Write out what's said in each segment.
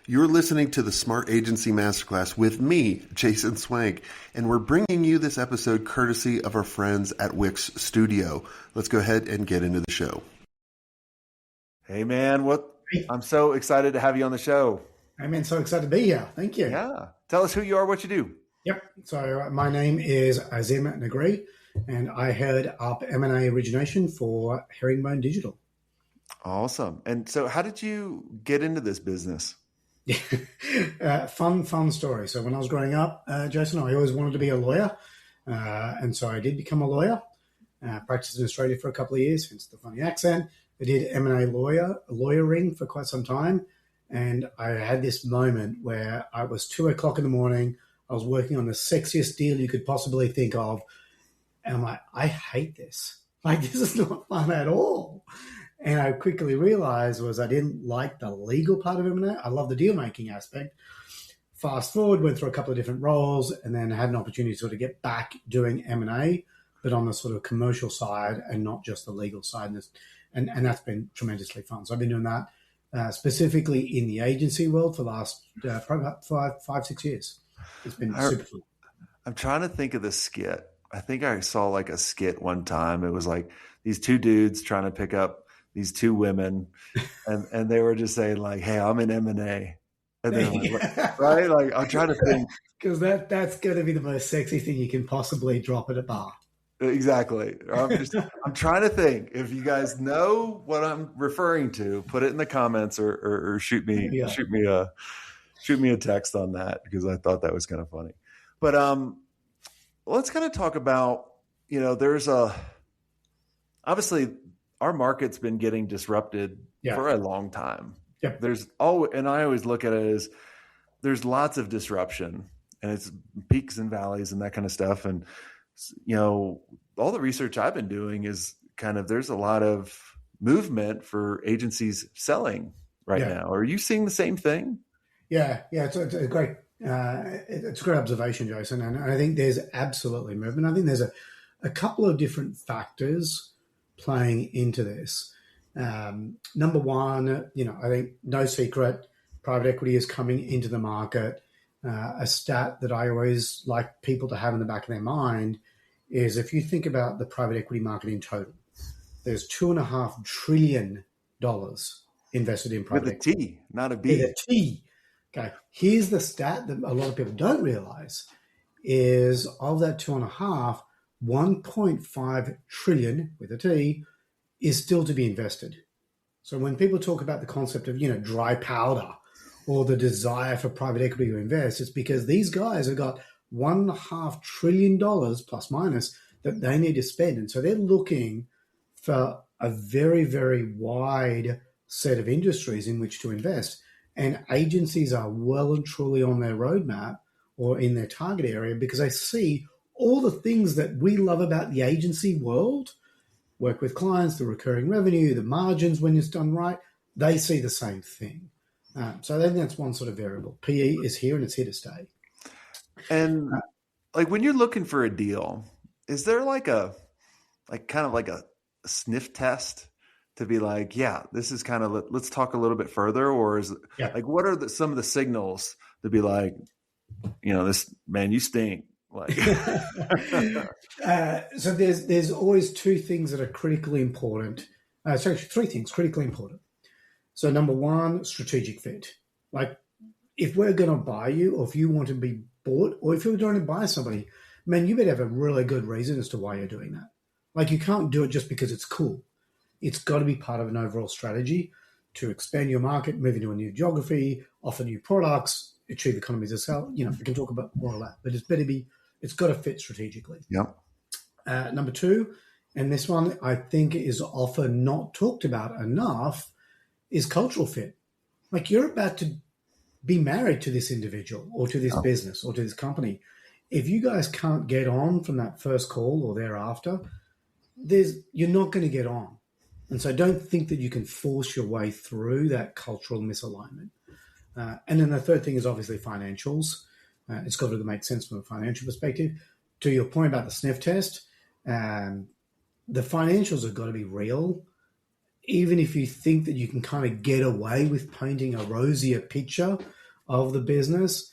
You're listening to the Smart Agency Masterclass with me, Jason Swank, and we're bringing you this episode courtesy of our friends at Wix Studio. Let's go ahead and get into the show. Hey, man, I'm so excited to have you on the show. I'm so excited to be here. Thank you. Yeah. Tell us who you are, what you do. Yep. So my name is Azim Nagree, and I head up M&A origination for Herringbone Digital. Awesome. And so how did you get into this business? Fun story. So when I was growing up, Jason, I always wanted to be a lawyer. And so I did become a lawyer, practiced in Australia for a couple of years, hence the funny accent. I did M&A lawyering for quite some time. And I had this moment where I was 2:00 in the morning. I was working on the sexiest deal you could possibly think of. And I'm like, I hate this. Like, this is not fun at all. And I quickly realized I didn't like the legal part of M&A. I love the deal-making aspect. Fast forward, went through a couple of different roles, and then had an opportunity to sort of get back doing M&A, but on the sort of commercial side and not just the legal side. And that's been tremendously fun. So I've been doing that specifically in the agency world for the last probably about 5-6 years. It's been super fun. I'm trying to think of the skit. I think I saw like a skit one time. It was like these two dudes trying to pick up these two women, and they were just saying like, "Hey, I'm in M&A," and then like, right, like I'm trying to think because that's going to be the most sexy thing you can possibly drop at a bar. Exactly. I'm trying to think. If you guys know what I'm referring to, put it in the comments or shoot me a text on that, because I thought that was kind of funny. But let's kind of talk about, there's obviously our market's been getting disrupted for a long time. Yep. And I always look at it as there's lots of disruption, and it's peaks and valleys and that kind of stuff. And, all the research I've been doing is there's a lot of movement for agencies selling right now. Are you seeing the same thing? Yeah. It's a great, it's a great observation, Jason. And I think there's absolutely movement. I think there's a couple of different factors playing into this. Number one, I think no secret, private equity is coming into the market. A stat that I always like people to have in the back of their mind is, if you think about the private equity market in total, there's $2.5 trillion invested in private equity. With a T, not a B. With a T. Okay. Here's the stat that a lot of people don't realize is, of that 2.5, 1.5 trillion with a T is still to be invested. So when people talk about the concept of, dry powder or the desire for private equity to invest, it's because these guys have got $1.5 trillion plus minus that they need to spend. And so they're looking for a very, very wide set of industries in which to invest. And agencies are well and truly on their roadmap or in their target area, because they see all the things that we love about the agency world, work with clients, the recurring revenue, the margins when it's done right. They see the same thing. So I think that's one sort of variable. PE is here and it's here to stay. And when you're looking for a deal, is there kind of a sniff test to be like, yeah, this is kind of, let's talk a little bit further? Or is what are some of the signals to be like, this man, you stink? So there's always two things that are critically important. Three things critically important. So number one, strategic fit. Like, if we're going to buy you, or if you want to be bought, or if you're going to buy somebody, man, you better have a really good reason as to why you're doing that. Like, you can't do it just because it's cool. It's got to be part of an overall strategy to expand your market, move into a new geography, offer new products, achieve economies of scale. We can talk about more of that, but it's got to fit strategically. Yeah. Number two, and this one I think is often not talked about enough, is cultural fit. Like, you're about to be married to this individual or to this business or to this company. If you guys can't get on from that first call or thereafter, you're not going to get on. And so don't think that you can force your way through that cultural misalignment. And then the third thing is obviously financials. It's got to make sense from a financial perspective. To your point about the sniff test, the financials have got to be real. even if you think that you can kind of get away with painting a rosier picture of the business,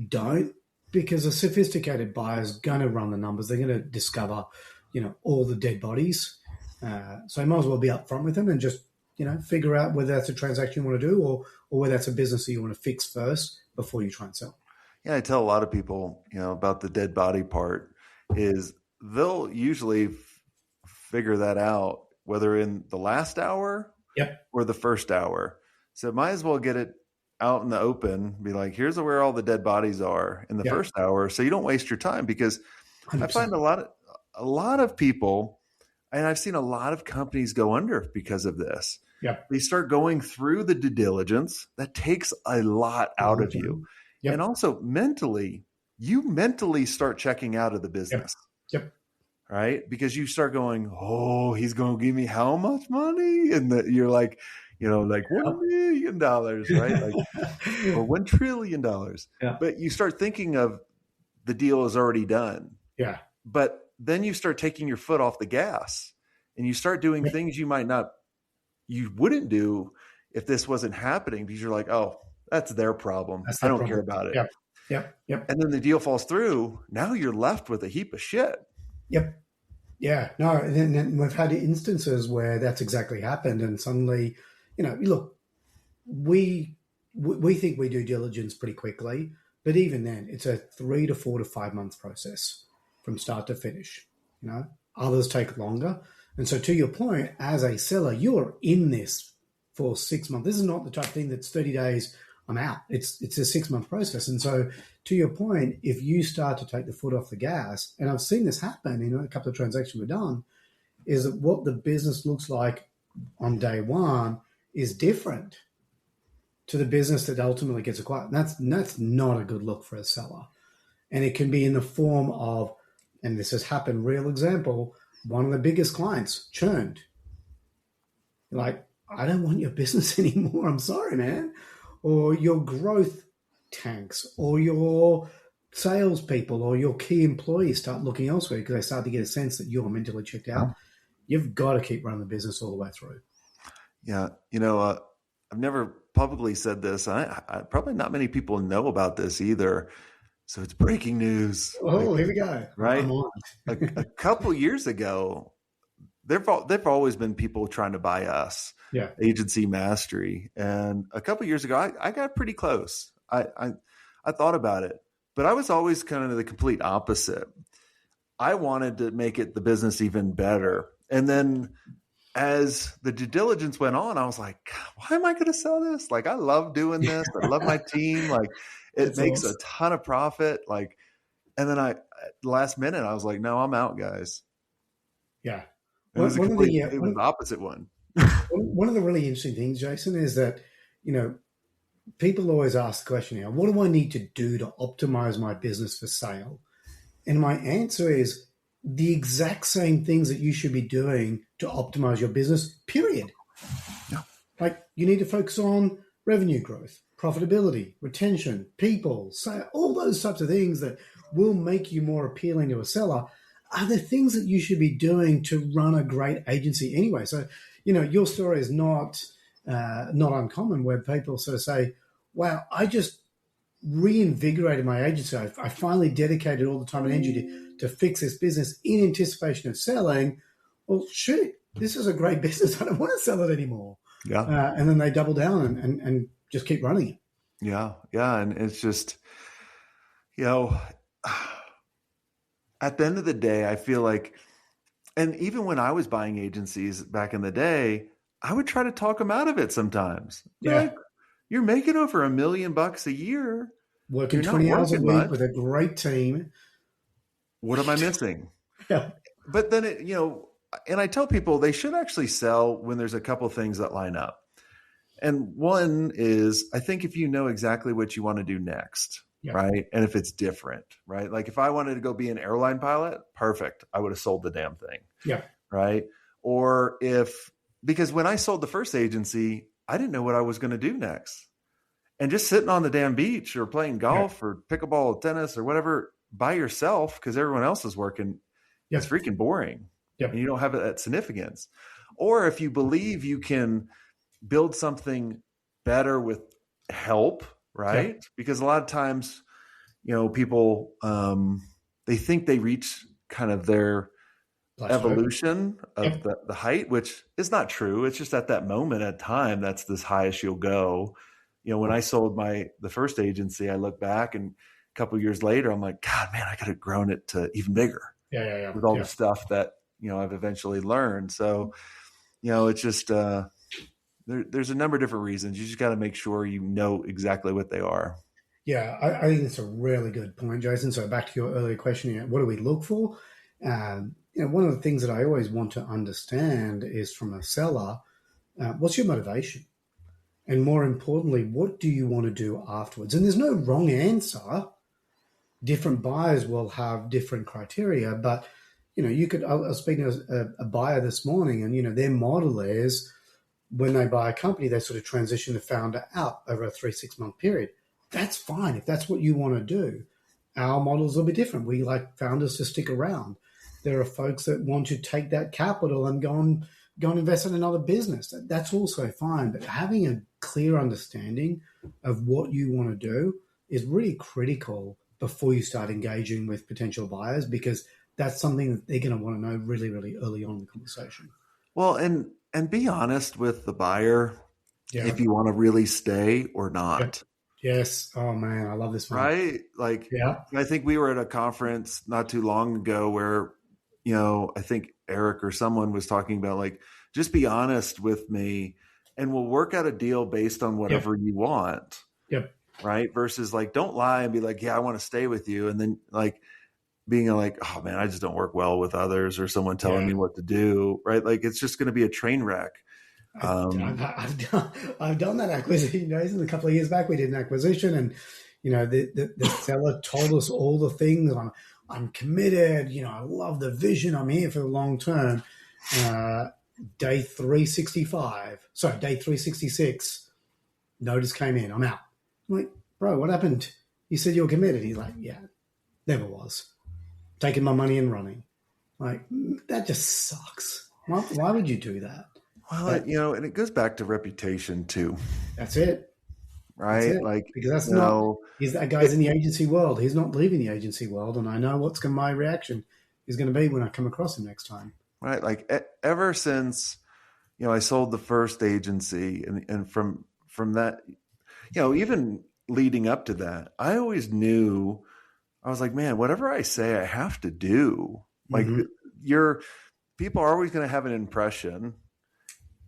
don't, because a sophisticated buyer is going to run the numbers. They're going to discover, all the dead bodies. So you might as well be upfront with them and just, figure out whether that's a transaction you want to do or whether that's a business that you want to fix first before you try and sell. Yeah, I tell a lot of people, about the dead body part is they'll usually figure that out, whether in the last hour or the first hour. So might as well get it out in the open, be like, here's where all the dead bodies are in the first hour. So you don't waste your time, because 100%. I find a lot of people, and I've seen a lot of companies go under because of this. They start going through the due diligence. That takes a lot out of you. And also you mentally start checking out of the business. Right? Because you start going, oh, he's going to give me how much money? And you're like, like $1 million, right? Like, or $1 trillion. But you start thinking of the deal is already done. But then you start taking your foot off the gas and you start doing things you wouldn't do if this wasn't happening, because you're like, oh, that's their problem. I don't care about it. And then the deal falls through. Now you're left with a heap of shit. Yeah. No, and then we've had instances where that's exactly happened. And suddenly, look, we think we do diligence pretty quickly, but even then it's a 3 to 4 to 5 month process from start to finish. Others take longer. And so to your point, as a seller, you're in this for 6 months. This is not the type of thing that's 30 days, I'm out. It's a 6 month process. And so to your point, if you start to take the foot off the gas, and I've seen this happen in a couple of transactions we've done, is that what the business looks like on day one is different to the business that ultimately gets acquired. And that's not a good look for a seller. And it can be in the form of, and this has happened, real example, one of the biggest clients churned. Like, I don't want your business anymore. I'm sorry, man. Or your growth tanks, or your salespeople or your key employees start looking elsewhere because they start to get a sense that you're mentally checked out. You've got to keep running the business all the way through. Yeah. I've never publicly said this. I probably not many people know about this either. So it's breaking news. Oh, here we go. Right. a couple years ago, there've always been people trying to buy us. Agency Mastery. And a couple years ago, I got pretty close. I thought about it, but I was always kind of the complete opposite. I wanted to make it the business even better. And then as the due diligence went on, I was like, why am I going to sell this? Like, I love doing this. I love my team. Like, it makes a ton of profit. Like, and then last minute, I was like, no, I'm out, guys. Yeah. It was the opposite one. One of the really interesting things, Jason, is that, people always ask the question, what do I need to do to optimize my business for sale? And my answer is the exact same things that you should be doing to optimize your business, period. Like, you need to focus on revenue growth, profitability, retention, people, sale, all those types of things that will make you more appealing to a seller are the things that you should be doing to run a great agency anyway. So, your story is not uncommon, where people sort of say, wow, I just reinvigorated my agency. I finally dedicated all the time and energy to fix this business in anticipation of selling. Well, shoot, this is a great business. I don't want to sell it anymore. And then they double down and just keep running it. Yeah. And it's just, at the end of the day, I feel like, and even when I was buying agencies back in the day, I would try to talk them out of it sometimes. Like, you're making over $1 million a year. Working 20 hours a week with a great team. What am I missing? But then, and I tell people they should actually sell when there's a couple things that line up. And one is, I think if you know exactly what you want to do next, right? And if it's different, right? Like if I wanted to go be an airline pilot, perfect. I would have sold the damn thing. Right. Or because when I sold the first agency, I didn't know what I was going to do next. And just sitting on the damn beach or playing golf or pickleball, tennis or whatever by yourself because everyone else is working, it's freaking boring. And you don't have that significance. or if you believe you can build something better with help, right? Because a lot of times, people, they think they reach kind of their evolution of the height, which is not true. It's just at that moment at time, that's the highest you'll go. When I sold the first agency, I look back and a couple of years later, I'm like, God, man, I could have grown it to even bigger with all the stuff that, I've eventually learned. So, it's just, there's a number of different reasons. You just got to make sure you know exactly what they are. Yeah, I think that's a really good point, Jason. So back to your earlier question, what do we look for? One of the things that I always want to understand is from a seller, what's your motivation? And more importantly, what do you want to do afterwards? And there's no wrong answer. Different buyers will have different criteria, but I was speaking to a buyer this morning, and their model is when they buy a company, they sort of transition the founder out over a 3-6 month period. That's fine if that's what you want to do. Our models will be different. We like founders to stick around. There are folks that want to take that capital and go and invest in another business. That's also fine. But having a clear understanding of what you want to do is really critical before you start engaging with potential buyers, because that's something that they're going to want to know really, really early on in the conversation. Well, and be honest with the buyer if you want to really stay or not. Yes. Oh man, I love this one. Right? Like, I think we were at a conference not too long ago where, I think Eric or someone was talking about, like, just be honest with me and we'll work out a deal based on whatever you want. Right? Versus like, don't lie and be like, yeah, I want to stay with you. And then like being like, oh man, I just don't work well with others or someone telling me what to do. Right? Like, it's just going to be a train wreck. I've done that acquisition. A couple of years back, we did an acquisition, and the seller told us all the things. I'm committed. I love the vision. I'm here for the long term. Day 366, notice came in. I'm out. I'm like, bro, what happened? You said you were committed. He's like, yeah, never was. Taking my money and running. Like, that just sucks. Why would you do that? Well, and it goes back to reputation too. That's it. Right? That's it. Like, because that's that guy's in the agency world. He's not leaving the agency world. And I know my reaction is going to be when I come across him next time. Right. Like, ever since, I sold the first agency and from that, even leading up to that, I always knew, I was like, man, whatever I say, I have to do. Like, people are always going to have an impression.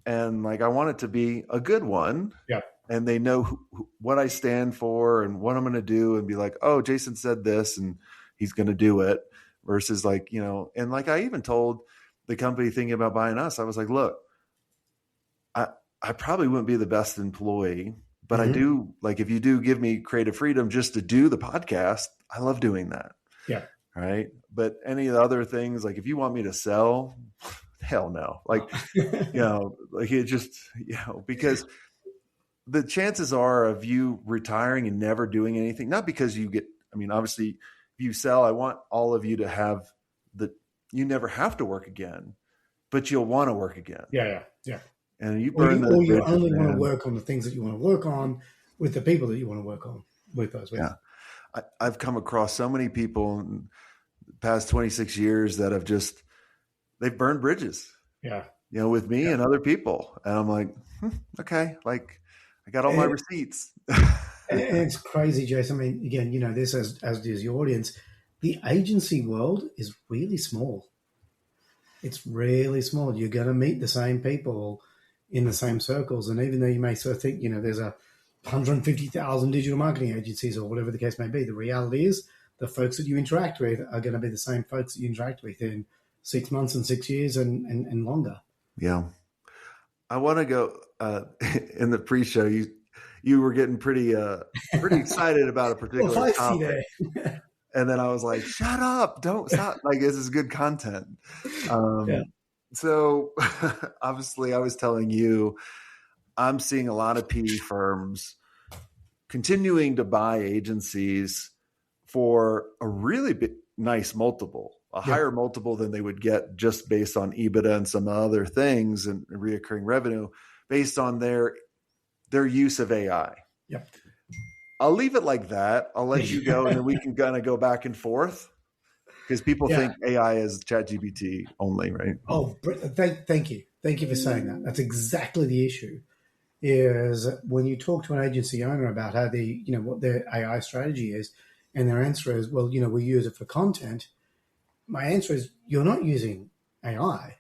And like, I want it to be a good one. Yeah. And they know what I stand for and what I'm going to do, and be like, oh, Jason said this and he's going to do it, versus like, and like, I even told the company thinking about buying us, I was like, look, I probably wouldn't be the best employee, but I do, like, if you do give me creative freedom just to do the podcast, I love doing that. Yeah. Right. But any of the other things, like if you want me to sell, hell no. Like, like it just, because the chances are of you retiring and never doing anything, not because obviously if you sell, I want all of you to have you never have to work again, but you'll want to work again. Yeah. And you burn or you only want to work on the things that you want to work on with the people that you want to work on with those. Yeah. I've come across so many people in the past 26 years that have they've burned bridges. Yeah. With me and other people. And I'm like, okay, like I got all my receipts. And it's crazy, Jason. I mean, again, this as does your audience, the agency world is really small. It's really small. You're going to meet the same people in the same circles. And even though you may sort of think, there's 150,000 digital marketing agencies or whatever the case may be, the reality is the folks that you interact with are going to be the same folks that you interact with in 6 months and 6 years and longer. Yeah. I want to go in the pre-show. You were getting pretty excited about a particular topic. And then I was like, shut up, don't stop. Like, this is good content. So obviously I was telling you, I'm seeing a lot of PE firms continuing to buy agencies for a really nice multiple. a higher multiple than they would get just based on EBITDA and some other things and reoccurring revenue based on their use of AI. Yep. I'll leave it like that. I'll let you go, and then we can kind of go back and forth because people think AI is ChatGPT only, right? Oh, thank you. Thank you for saying that. That's exactly the issue. Is when you talk to an agency owner about how what their AI strategy is, and their answer is, well, we use it for content. My answer is, you're not using AI.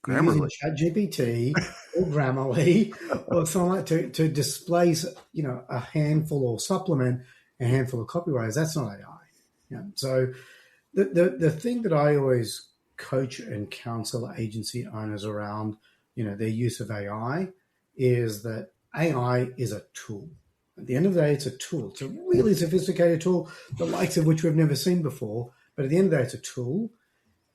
You're using ChatGPT or Grammarly or something like to displace, a handful or supplement a handful of copywriters. That's not AI. So the thing that I always coach and counsel agency owners around, their use of AI is that AI is a tool. At the end of the day, it's a tool. It's a really sophisticated tool, the likes of which we've never seen before. But at the end of the day, it's a tool.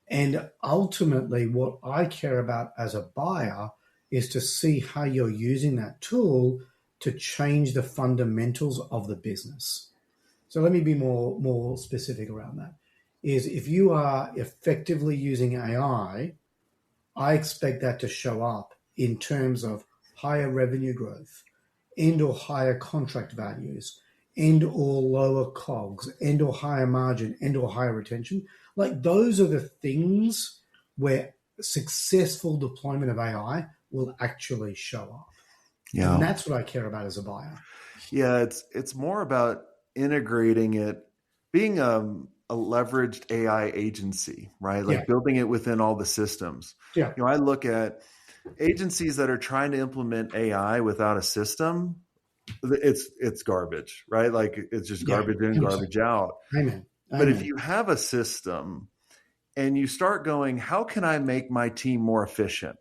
And ultimately, what I care about as a buyer is to see how you're using that tool to change the fundamentals of the business. So let me be more specific around that. Is if you are effectively using AI, I expect that to show up in terms of higher revenue growth and or higher contract values and or lower COGS and or higher margin and or higher retention. Like those are the things where successful deployment of AI will actually show up. Yeah. And that's what I care about as a buyer. Yeah, it's more about integrating it, being a leveraged AI agency, right? Like building it within all the systems. Yeah. I look at agencies that are trying to implement AI without a system. It's garbage, right? Like it's just garbage in, garbage out. Amen. But if you have a system and you start going, how can I make my team more efficient?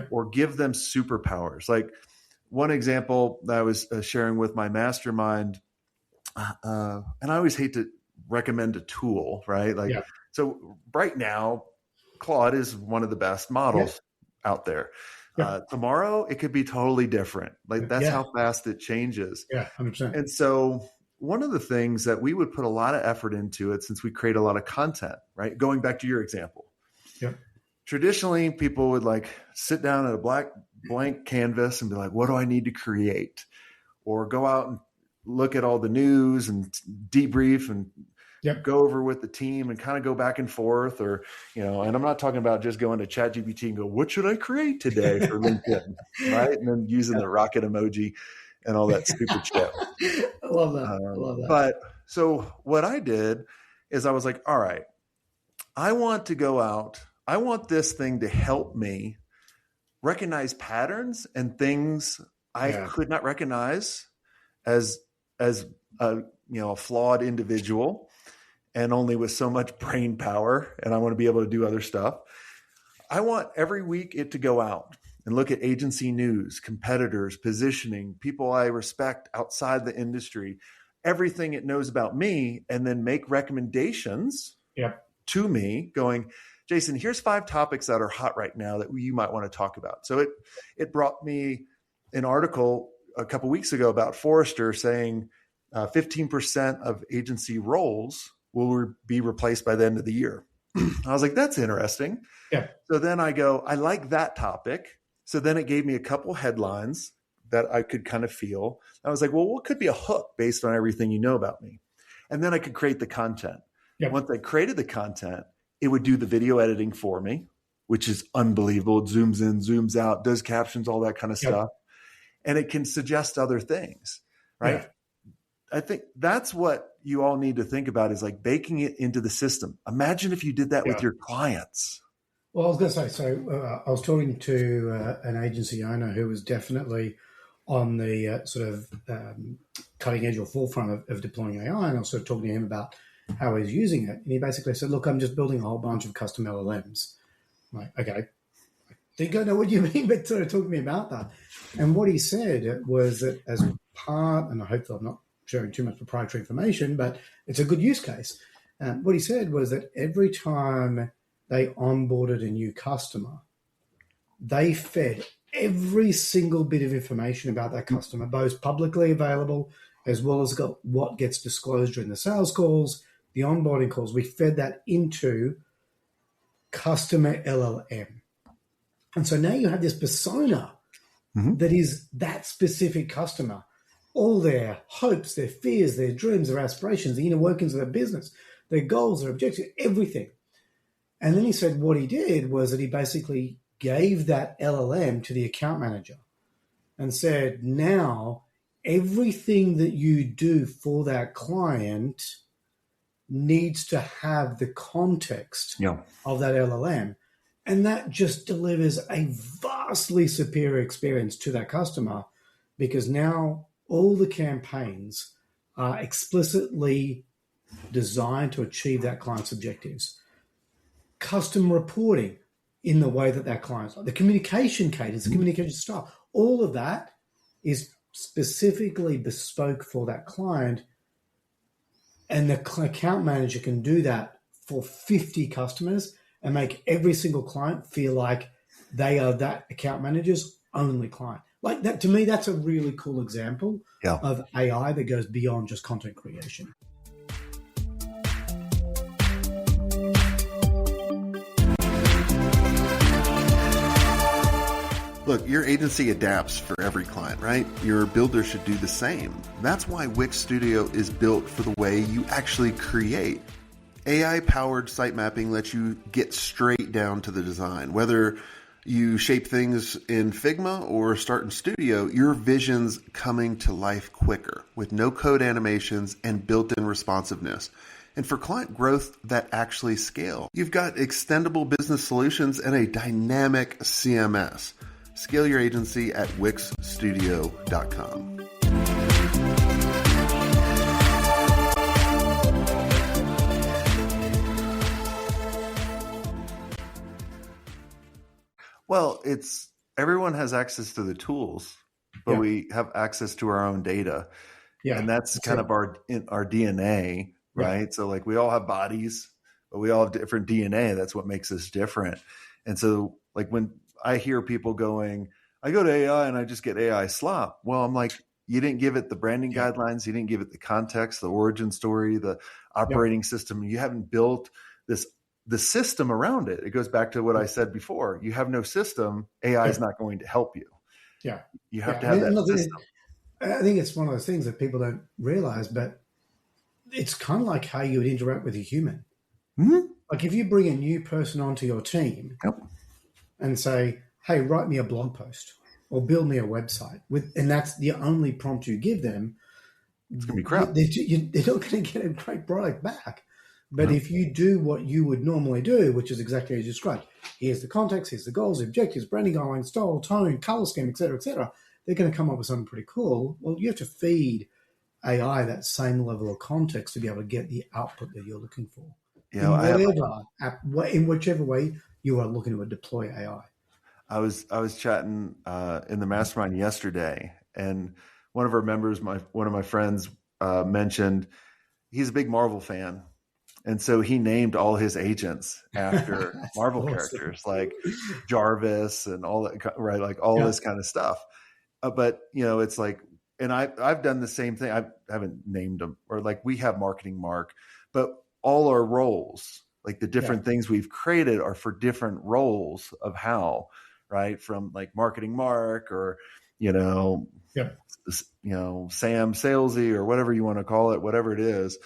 Or give them superpowers? Like one example that I was sharing with my mastermind, and I always hate to recommend a tool, right? Like, so right now, Claude is one of the best models out there. Tomorrow, it could be totally different. Like that's how fast it changes. Yeah, 100%. And so one of the things that we would put a lot of effort into it, since we create a lot of content, right? Going back to your example. Traditionally, people would like sit down at a blank canvas and be like, what do I need to create? Or go out and look at all the news and debrief and go over with the team and kind of go back and forth, or, and I'm not talking about just going to ChatGPT and go, what should I create today for LinkedIn? Right. And then using the rocket emoji and all that stupid shit. I love that. But so what I did is I was like, all right, I want to go out. I want this thing to help me recognize patterns and things I could not recognize as a flawed individual and only with so much brain power. And I want to be able to do other stuff. I want every week it to go out and look at agency news, competitors, positioning, people I respect outside the industry, everything it knows about me, and then make recommendations to me going, Jason, here's 5 topics that are hot right now that you might want to talk about. So it brought me an article a couple of weeks ago about Forrester saying 15% of agency roles will be replaced by the end of the year. I was like, that's interesting. So then I go, I like that topic. So then it gave me a couple headlines that I could kind of feel. I was like, well, what could be a hook based on everything you know about me? And then I could create the content. Once I created the content, it would do the video editing for me, which is unbelievable. It zooms in, zooms out, does captions, all that kind of stuff. And it can suggest other things, right? I think that's what you all need to think about is like baking it into the system. Imagine if you did that with your clients. Well, I was going to say, so I was talking to an agency owner who was definitely on the sort of cutting edge or forefront of deploying AI. And I was sort of talking to him about how he's using it. And he basically said, look, I'm just building a whole bunch of custom LLMs. I'm like, okay, I think I know what you mean, but sort of talk to me about that. And what he said was that as part, and I hope that I'm not sharing too much proprietary information, but it's a good use case. What he said was that every time they onboarded a new customer, they fed every single bit of information about that customer, both publicly available as well as what gets disclosed during the sales calls, the onboarding calls. We fed that into customer LLM. And so now you have this persona that is that specific customer, all their hopes, their fears, their dreams, their aspirations, the inner workings of their business, their goals, their objectives, everything. And then he said what he did was that he basically gave that LLM to the account manager and said, now everything that you do for that client needs to have the context of that LLM. And that just delivers a vastly superior experience to that customer, because now all the campaigns are explicitly designed to achieve that client's objectives. Custom reporting in the way that that client's like, the communication cadence, the communication style, all of that is specifically bespoke for that client. And the account manager can do that for 50 customers and make every single client feel like they are that account manager's only client. Like that, to me, that's a really cool example of AI that goes beyond just content creation. Look, your agency adapts for every client, right? Your builder should do the same. That's why Wix Studio is built for the way you actually create. AI-powered site mapping lets you get straight down to the design. Whether you shape things in Figma or start in Studio, your vision's coming to life quicker with no-code animations and built-in responsiveness. And for client growth that actually scale, you've got extendable business solutions and a dynamic CMS. Scale your agency at wixstudio.com. Well, everyone has access to the tools, but we have access to our own data. Yeah. And that's kind of our DNA, right? Yeah. So like we all have bodies, but we all have different DNA. That's what makes us different. And so like when I hear people going, I go to AI and I just get AI slop. Well, I'm like, you didn't give it the branding guidelines. You didn't give it the context, the origin story, the operating system. You haven't built the system around it. It goes back to what I said before. You have no system, AI is not going to help you. Yeah. You have to have that system. I think it's one of those things that people don't realize, but it's kind of like how you would interact with a human. Mm-hmm. Like if you bring a new person onto your team and say, hey, write me a blog post or build me a website, and that's the only prompt you give them, it's going to be crap. They're not going to get a great product back. But if you do what you would normally do, which is exactly as you described, here's the context, here's the goals, the objectives, branding guidelines, style, tone, color scheme, et cetera, they're going to come up with something pretty cool. Well, you have to feed AI that same level of context to be able to get the output that you're looking for. In whichever way you are looking to deploy AI. I was chatting in the mastermind yesterday, and one of our members, one of my friends, mentioned he's a big Marvel fan, and so he named all his agents after Marvel characters like Jarvis and all that, right? Like all this kind of stuff. But it's like, and I've done the same thing. I haven't named them, or like we have Marketing Mark, but all our roles, like the different things we've created, are for different roles of how. Right, from like Marketing Mark or Sam Salesy or whatever you want to call it, whatever it is,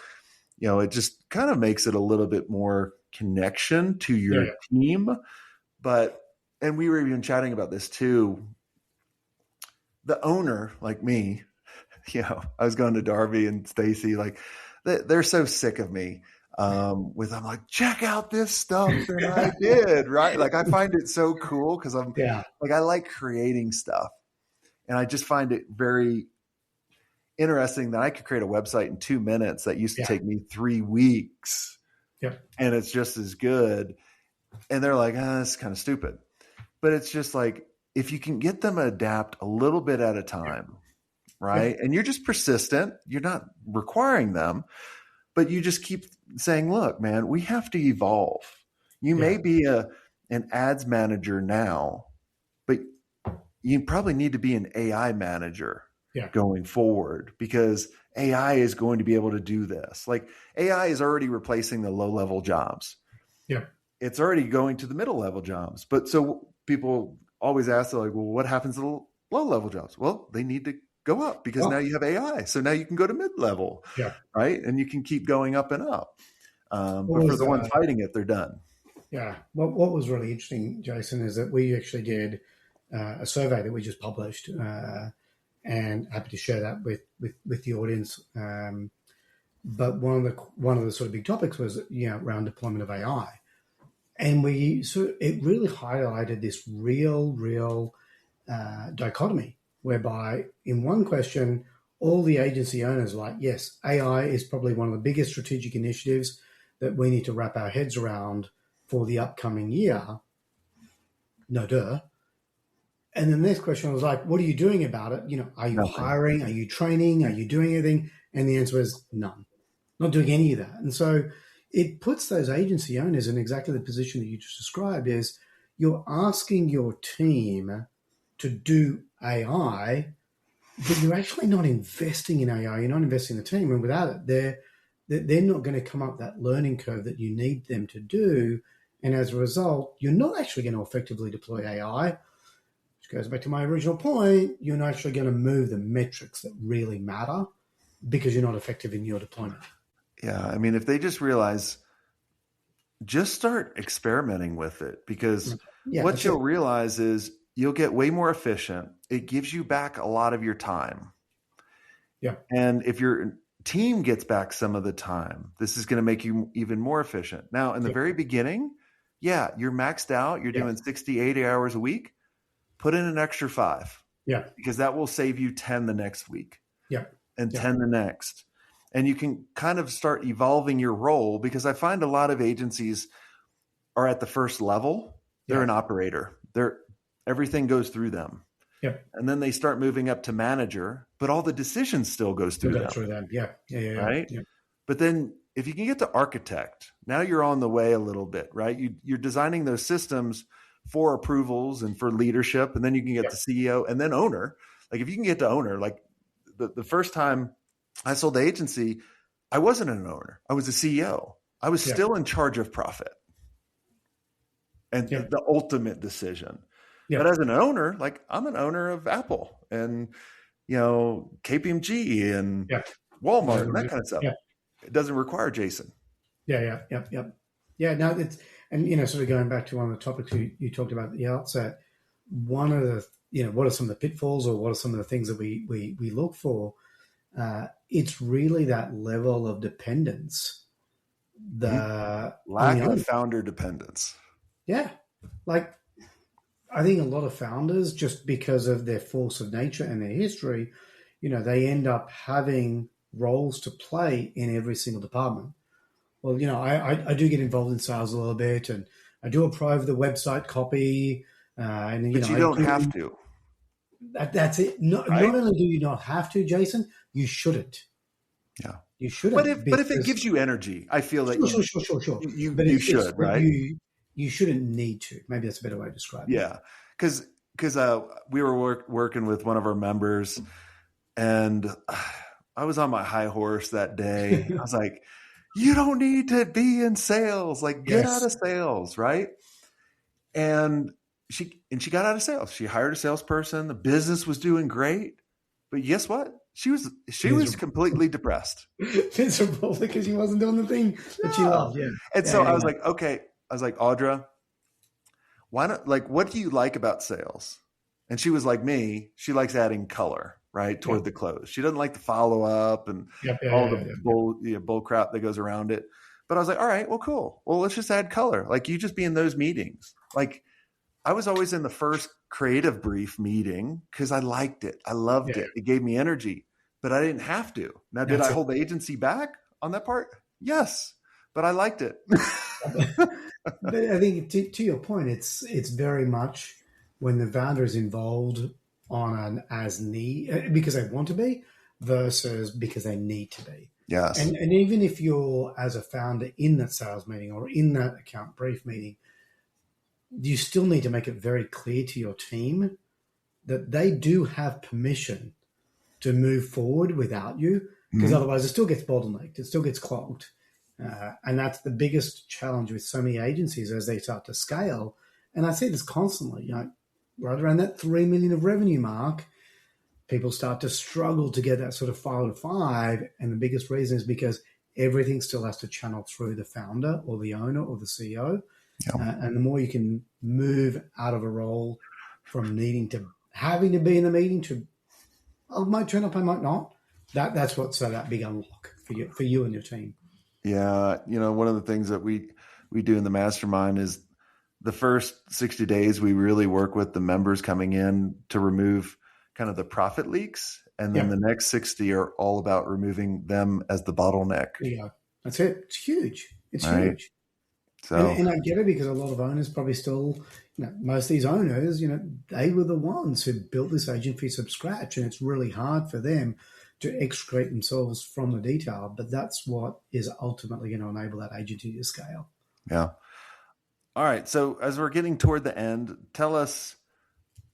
it just kind of makes it a little bit more connection to your team. And we were even chatting about this too. The owner, like me, I was going to Darby and Stacy, like they're so sick of me. I'm like, check out this stuff that I did, right? Like I find it so cool because I'm like, I like creating stuff, and I just find it very interesting that I could create a website in 2 minutes that used to take me 3 weeks, and it's just as good. And they're like, that's kind of stupid, but it's just like if you can get them to adapt a little bit at a time, right? And you're just persistent. You're not requiring them. But you just keep saying, look, man, we have to evolve. You may be an ads manager now, but you probably need to be an AI manager going forward, because AI is going to be able to do this. Like AI is already replacing the low-level jobs. Yeah. it's already going to the middle level jobs. But so people always ask, like, well, what happens to the low level jobs? Well, they need to go up because now you have AI. So now you can go to mid level, right? And you can keep going up and up. But for the ones fighting it, they're done. Yeah. What was really interesting, Jason, is that we actually did a survey that we just published, and happy to share that with the audience. But one of the sort of big topics was around deployment of AI, and it really highlighted this real dichotomy, whereby in one question, all the agency owners are like, yes, AI is probably one of the biggest strategic initiatives that we need to wrap our heads around for the upcoming year. No duh. And then the next question was like, what are you doing about it? Are you hiring? Are you training? Are you doing anything? And the answer was none. Not doing any of that. And so it puts those agency owners in exactly the position that you just described, is you're asking your team to do AI, but you're actually not investing in AI. You're not investing in the team. And without it, they're not going to come up that learning curve that you need them to do. And as a result, you're not actually going to effectively deploy AI, which goes back to my original point. You're not actually going to move the metrics that really matter because you're not effective in your deployment. Yeah. I mean, if they just realize, just start experimenting with it, because what you'll realize is you'll get way more efficient. It gives you back a lot of your time. Yeah. And if your team gets back some of the time, this is going to make you even more efficient. Now, in the very beginning, you're maxed out. You're doing 60, 80 hours a week. Put in an extra 5. Yeah. Because that will save you 10 the next week. Yeah. And 10 the next. And you can kind of start evolving your role, because I find a lot of agencies are at the first level. They're an operator. Everything goes through them. Yep. And then they start moving up to manager, but all the decisions still goes through them. Yeah. Right. Yeah. But then if you can get to architect, now you're on the way a little bit, right? You're designing those systems for approvals and for leadership. And then you can get to CEO and then owner. Like if you can get to owner, like the first time I sold the agency, I wasn't an owner. I was a CEO. I was still in charge of profit and the ultimate decision. Yeah. But as an owner, like I'm an owner of Apple and, KPMG and Walmart and that kind of stuff. Yeah. It doesn't require Jason. Yeah. No, it's, and, sort of going back to one of the topics you talked about at the outset, one of the, what are some of the pitfalls or what are some of the things that we look for? It's really that level of dependence. The lack of founder dependence. Yeah. Like, I think a lot of founders, just because of their force of nature and their history, they end up having roles to play in every single department. Well, I do get involved in sales a little bit, and I do approve the website copy. But you don't have to. That's it. Not only do you not have to, Jason, you shouldn't. Yeah. You shouldn't. But if it gives you energy, I feel that sure. You should, right? You shouldn't need to. Maybe that's a better way to describe it. Yeah. Because we were working with one of our members, and I was on my high horse that day. I was like, you don't need to be in sales. Like, get out of sales, right? And she got out of sales. She hired a salesperson. The business was doing great. But guess what? She was completely depressed. Miserable because she wasn't doing the thing that she loved. Yeah. And so I was like, okay. I was like, Audra, why not? Like, what do you like about sales? And she was like me. She likes adding color, right, toward the close. She doesn't like the follow up and all the bull crap that goes around it. But I was like, all right, well, cool. Well, let's just add color. Like, you just be in those meetings. Like, I was always in the first creative brief meeting because I liked it. I loved it. It gave me energy, but I didn't have to. Now, did I hold the agency back on that part? Yes, but I liked it. But I think to your point, it's very much when the founder is involved on an as need because they want to be versus because they need to be. Yes. And even if you're as a founder in that sales meeting or in that account brief meeting, you still need to make it very clear to your team that they do have permission to move forward without you, because otherwise it still gets bottlenecked, it still gets clogged. And that's the biggest challenge with so many agencies as they start to scale. And I see this constantly, right around that 3 million of revenue mark, people start to struggle to get that sort of 5 to 5. And the biggest reason is because everything still has to channel through the founder or the owner or the CEO. Yep. And the more you can move out of a role from needing to having to be in the meeting to, I might turn up, I might not. That's what's that big unlock for you and your team. Yeah. One of the things that we do in the mastermind is the first 60 days, we really work with the members coming in to remove kind of the profit leaks. And then the next 60 are all about removing them as the bottleneck. Yeah, that's it. It's huge. It's huge. So, and I get it because a lot of owners probably still, most of these owners, they were the ones who built this agency from scratch, and it's really hard for them to extricate themselves from the detail. But that's what is ultimately going to enable that agency to scale. Yeah. All right. So as we're getting toward the end, tell us,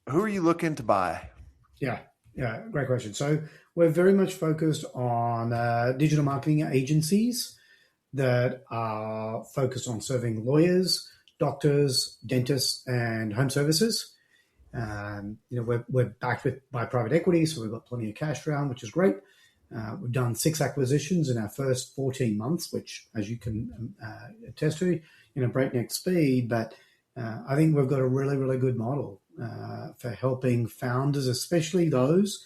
who are you looking to buy? Yeah, great question. So we're very much focused on digital marketing agencies that are focused on serving lawyers, doctors, dentists, and home services. We're backed by private equity, so we've got plenty of cash around, which is great. We've done 6 acquisitions in our first 14 months, which, as you can attest to, breakneck speed. But I think we've got a really, really good model for helping founders, especially those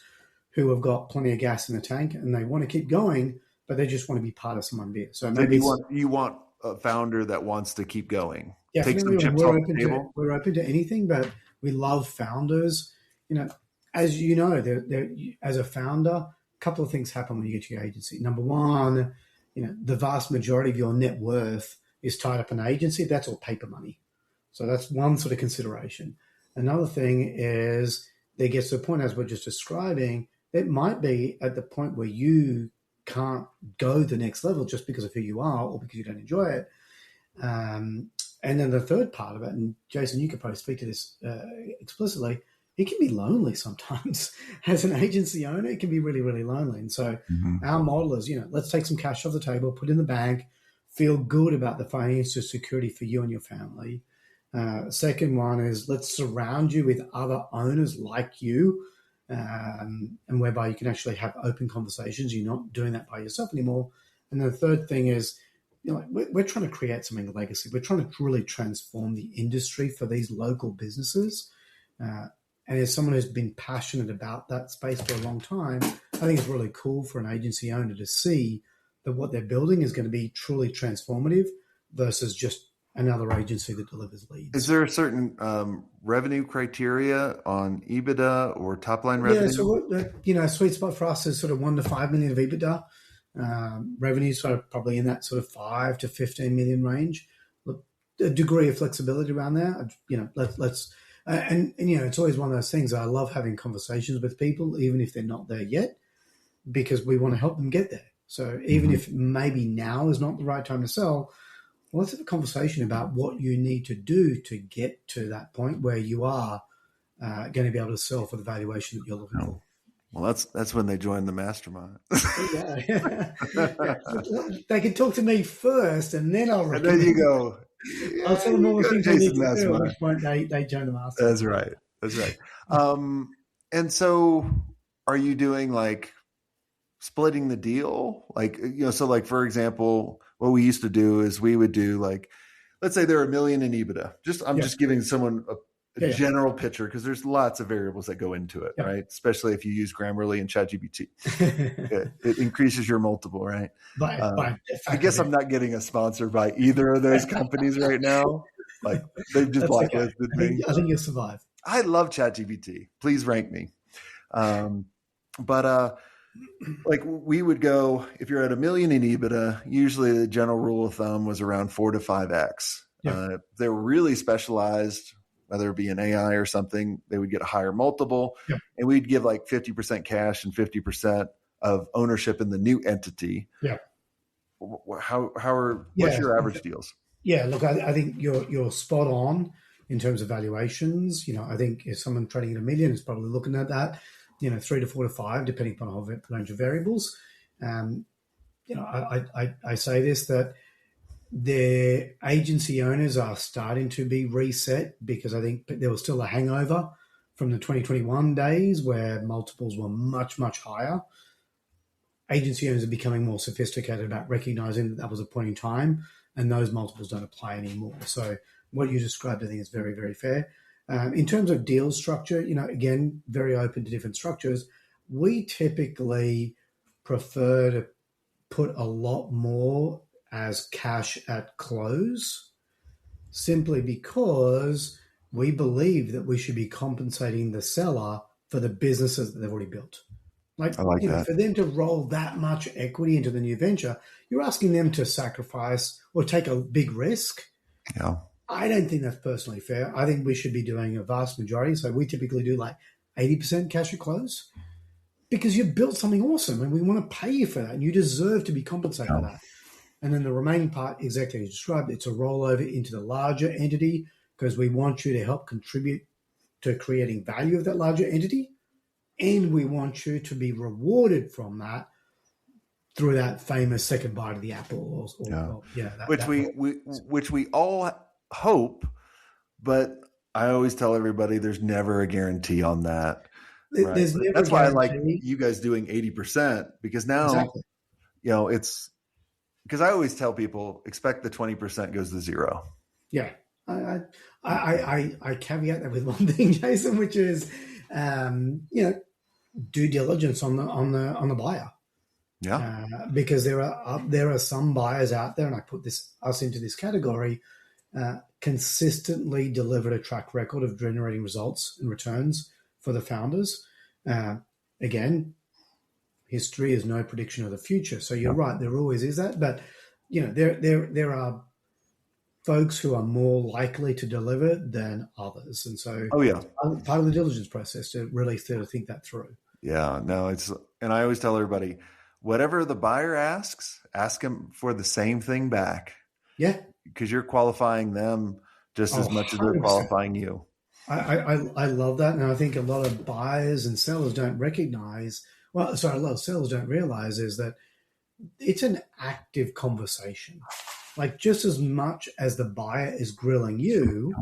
who have got plenty of gas in the tank and they want to keep going, but they just want to be part of someone bigger. So maybe you want a founder that wants to keep going. Take some chips off the table. We're open to anything, but we love founders. As you know, as a founder, a couple of things happen when you get to your agency. Number one, the vast majority of your net worth is tied up in an agency. That's all paper money. So that's one sort of consideration. Another thing is there gets to a point, as we're just describing, it might be at the point where you can't go the next level just because of who you are or because you don't enjoy it. And then the third part of it, and Jason, you could probably speak to this explicitly, it can be lonely sometimes. As an agency owner, it can be really, really lonely. And so our model is, let's take some cash off the table, put it in the bank, feel good about the financial security for you and your family. Second one is let's surround you with other owners like you, and whereby you can actually have open conversations. You're not doing that by yourself anymore. And the third thing is, we're trying to create something of legacy. We're trying to really transform the industry for these local businesses. And as someone who's been passionate about that space for a long time, I think it's really cool for an agency owner to see that what they're building is going to be truly transformative versus just another agency that delivers leads. Is there a certain revenue criteria on EBITDA or top line revenue? Yeah, so sweet spot for us is sort of 1 to 5 million of EBITDA. Revenue sort of probably in that sort of 5 to 15 million range. Look, a degree of flexibility around there. Let's it's always one of those things. I love having conversations with people, even if they're not there yet, because we want to help them get there. So even if maybe now is not the right time to sell, let's have a conversation about what you need to do to get to that point where you are going to be able to sell for the valuation that you're looking for. Well, that's when they join the mastermind. Yeah. They can talk to me first, and then I'll recommend. And then you go. Yeah, I'll tell them all the things they need to do. At which point they join the mastermind. That's right. And so, are you doing like splitting the deal? Like so like for example, what we used to do is we would do like, let's say they're $1 million in EBITDA. I'm just giving someone a general picture because there's lots of variables that go into it, right? Especially if you use Grammarly and ChatGPT. It increases your multiple, right? I guess I'm not getting a sponsor by either of those companies right now. Like they've just blacklisted me. I think you'll survive. I love ChatGPT. Please rank me. Like we would go, if you're at $1 million in EBITDA, usually the general rule of thumb was around 4 to 5x. If they were really specialized, whether it be an AI or something, they would get a higher multiple. And we'd give like 50% cash and 50% of ownership in the new entity. What's your average deals? Yeah, look, I think you're spot on in terms of valuations. I think if someone trading at $1 million is probably looking at that, 3 to 4 to 5, depending upon a whole range of variables. I say this, that their agency owners are starting to be reset because I think there was still a hangover from the 2021 days where multiples were much, much higher. Agency owners are becoming more sophisticated about recognizing that that was a point in time, and those multiples don't apply anymore. So what you described, I think, is very, very fair. In terms of deal structure, again, very open to different structures. We typically prefer to put a lot more as cash at close, simply because we believe that we should be compensating the seller for the businesses that they've already built. Like for them to roll that much equity into the new venture, you're asking them to sacrifice or take a big risk. Yeah. I don't think that's personally fair. I think we should be doing a vast majority. So we typically do like 80% cash at close because you've built something awesome and we want to pay you for that and you deserve to be compensated for that. And then the remaining part, exactly as you described, it's a rollover into the larger entity because we want you to help contribute to creating value of that larger entity. And we want you to be rewarded from that through that famous second bite of the apple. Which we all hope, but I always tell everybody there's never a guarantee on that. Right? That's why I like you guys doing 80% because now, it's because I always tell people expect the 20% goes to zero. Yeah. I caveat that with one thing, Jason, which is, due diligence on the buyer. Yeah. Because there are some buyers out there, and I put us into this category, consistently delivered a track record of generating results and returns for the founders. Again, history is no prediction of the future. So you're right, there always is that, but there are folks who are more likely to deliver than others. And so part of the diligence process to really think that through. Yeah, no, and I always tell everybody, whatever the buyer asks, ask them for the same thing back. Yeah. Because you're qualifying them just as much as they're qualifying you. I love that. And I think a lot of buyers and sellers don't recognize, a lot of sellers don't realize is that it's an active conversation. Like just as much as the buyer is grilling you,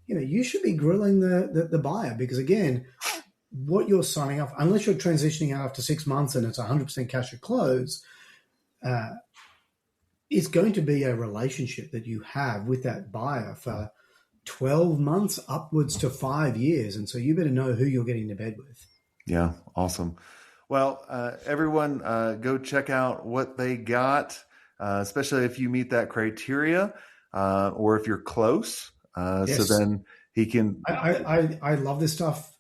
you should be grilling the buyer because again, what you're signing up, unless you're transitioning out after 6 months and it's 100% cash at close, it's going to be a relationship that you have with that buyer for 12 months upwards to 5 years. And so you better know who you're getting to bed with. Yeah. Awesome. Well, everyone go check out what they got, especially if you meet that criteria or if you're close. Yes. So then he can. I love this stuff,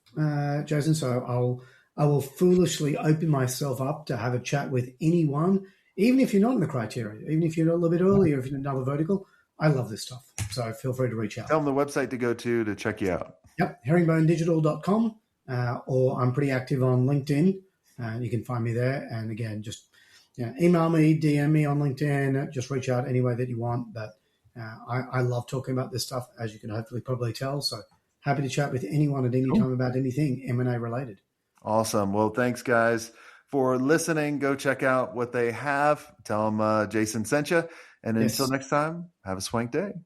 Jason. So I will foolishly open myself up to have a chat with anyone, even if you're not in the criteria, even if you're a little bit earlier, if you're in another vertical. I love this stuff. So feel free to reach out. Tell them the website to go to check you out. Yep, herringbonedigital.com, or I'm pretty active on LinkedIn. You can find me there. And again, just email me, DM me on LinkedIn, just reach out any way that you want. But I love talking about this stuff, as you can hopefully probably tell. So happy to chat with anyone at any time about anything M&A related. Awesome. Well, thanks, guys, for listening. Go check out what they have. Tell them Jason sent you. And until next time, have a swank day.